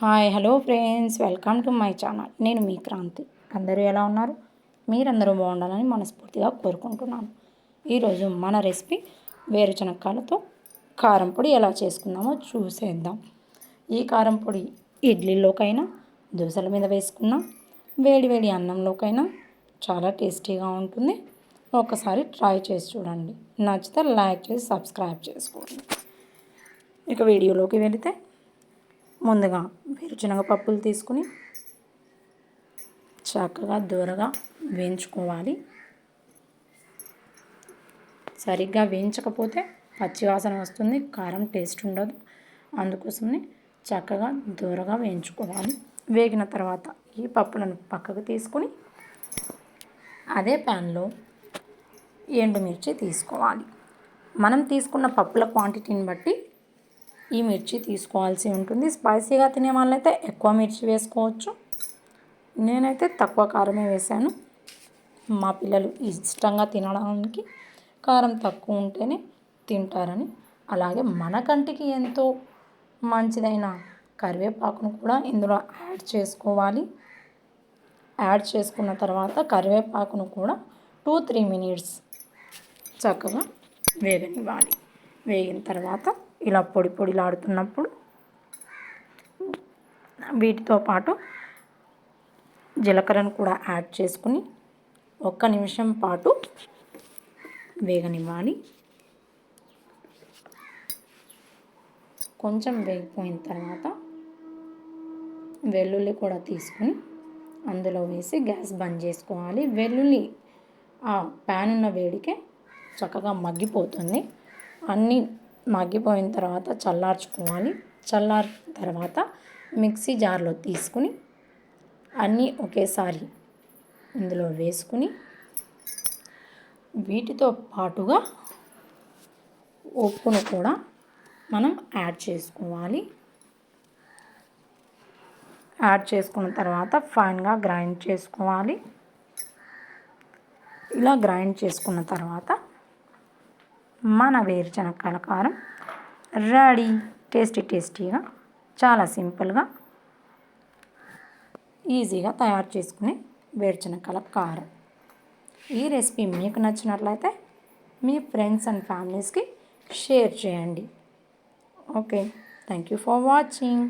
Hi hello friends, welcome to my channel. నేను మీ క్రాంతి. అందరూ ఎలా ఉన్నారు? మీరందరూ బాగుండాలని మనస్ఫూర్తిగా కోరుకుంటున్నాను. ఈరోజు మన రెసిపీ వేరుశనగకాయలతో కారం పొడి ఎలా చేసుకుందామో చూసేద్దాం. ఈ కారం పొడి ఇడ్లీలోకైనా, దోశల మీద వేసుకున్నా, వేడి వేడి అన్నంలోకైనా చాలా టేస్టీగా ఉంటుంది. ఒకసారి ట్రై చేసి చూడండి. నచ్చితే లైక్ చేసి సబ్స్క్రైబ్ చేసుకోండి. ఇక వీడియోలోకి వెళితే ముందుగా వేరుశనగ పప్పులు తీసుకుని చక్కగా దూరగా వేయించుకోవాలి. సరిగ్గా వేయించకపోతే పచ్చివాసన వస్తుంది, కారం టేస్ట్ ఉండదు. అందుకోసమని చక్కగా దూరగా వేయించుకోవాలి. వేగిన తర్వాత ఈ పప్పులను పక్కకు తీసుకుని అదే ప్యాన్లో ఎండుమిర్చి తీసుకోవాలి. మనం తీసుకున్న పప్పుల క్వాంటిటీని బట్టి ఈ మిర్చి తీసుకోవాల్సి ఉంటుంది. స్పైసీగా తినే వాళ్ళైతే ఎక్కువ మిర్చి వేసుకోవచ్చు. నేనైతే తక్కువ కారమే వేశాను. మా పిల్లలు ఇష్టంగా తినడానికి కారం తక్కువ ఉంటేనే తింటారని. అలాగే మన కంటికి ఎంతో మంచిదైన కరివేపాకును కూడా ఇందులో యాడ్ చేసుకోవాలి. యాడ్ చేసుకున్న తర్వాత కరివేపాకును కూడా 2-3 మినిట్స్ చక్కగా వేగనివ్వాలి. వేగిన తర్వాత ఇలా పొడి పొడిలాడుతున్నప్పుడు వీటితో పాటు జీలకర్రను కూడా యాడ్ చేసుకుని 1 నిమిషం పాటు వేగనివ్వాలి. కొంచెం వేగిపోయిన తర్వాత వెల్లుల్లి కూడా తీసుకుని అందులో వేసి గ్యాస్ బంద్ చేసుకోవాలి. వెల్లుల్లి ఆ ప్యాన్ ఉన్న వేడికే చక్కగా మగ్గిపోతుంది. అన్నీ మగ్గిపోయిన తర్వాత చల్లార్చుకోవాలి. చల్లారిన తర్వాత మిక్సీ జార్లో తీసుకుని అన్నీ ఒకేసారి ఇందులో వేసుకుని వీటితో పాటుగా ఉప్పును కూడా మనం యాడ్ చేసుకోవాలి. యాడ్ చేసుకున్న తర్వాత ఫైన్గా గ్రైండ్ చేసుకోవాలి. ఇలా గ్రైండ్ చేసుకున్న తర్వాత మన వేరుశనగకాయల కారం రెడీ. టేస్టీగా చాలా సింపుల్గా ఈజీగా తయారు చేసుకునే వేరుశనగకాయల కారం. ఈ రెసిపీ మీకు నచ్చినట్లయితే మీ ఫ్రెండ్స్ అండ్ ఫ్యామిలీస్కి షేర్ చేయండి. Okay, thank you for watching.